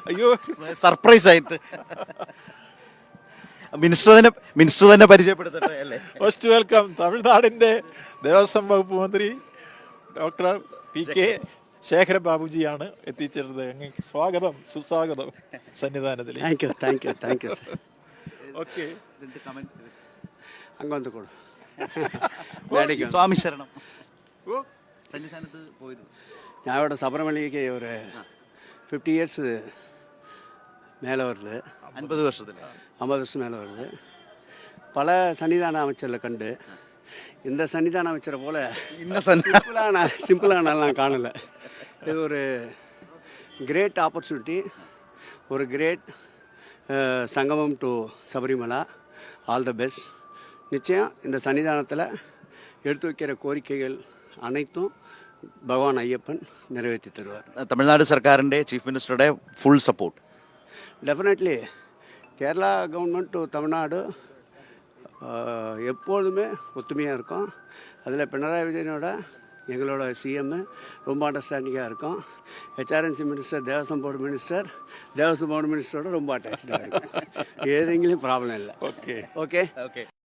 അയ്യോ, സർപ്രൈസ് ആയിട്ട് മിനിസ്റ്റർ തന്നെ പരിചയപ്പെടുത്തട്ടെ അല്ലേ? Most welcome. തമിഴ്നാടിൻ്റെ ദേവസ്വം വകുപ്പ് മന്ത്രി ഡോക്ടർ PK ശേഖര ബാബുജിയാണ് എത്തിച്ചേർന്നത്. സ്വാഗതം, സുസ്വാഗതം സന്നിധാനത്തിൽ. Thank you sir. ഓക്കെ, ಹಂಗೆ ಒಂದು ಕೊಡು. സ്വാമി ശരണം. സന്നിധാനത്ത് പോയിരുന്നു. ഞാൻ ഇവിടെ சபரிமலைக்கு ஒரு 50 இயர்ஸ் மேலே வருது. 50 வருஷத்தில் 50 வருஷம் மேலே வருது. பல சன்னிதான அமைச்சரில் கண்டு இந்த சன்னிதான அமைச்சரை போல் சிம்பிளான நான் காணலை. இது ஒரு கிரேட் ஆப்பர்ச்சுனிட்டி, ஒரு கிரேட் சங்கமம் to Sabarimala. All the best. நிச்சயம் இந்த சன்னிதானத்தில் எடுத்து வைக்கிற கோரிக்கைகள் அனைத்தும் பகவான் ஐயப்பன் நிறைவேற்றி தருவார். തമിഴ്നാട് സർക്കാരിൻ്റെ ചീഫ് മിനിസ്റ്ററുടെ full support. Definitely Kerala government to Tamil Nadu எப்பொழுதுமே ஒத்துமையாக இருக்கும். அதில் பினராயி விஜயனோட எங்களோட CM ரொம்ப அண்டர்ஸ்டாண்டிங்காக இருக்கும். HRNC மினிஸ்டர், தேவஸ்வம் போர்டு மினிஸ்டரோட ரொம்ப அட்டாச்சாக இருக்கும். ஏதெങ്കിലും ப்ராப்ளம் இல்லை. Okay okay okay.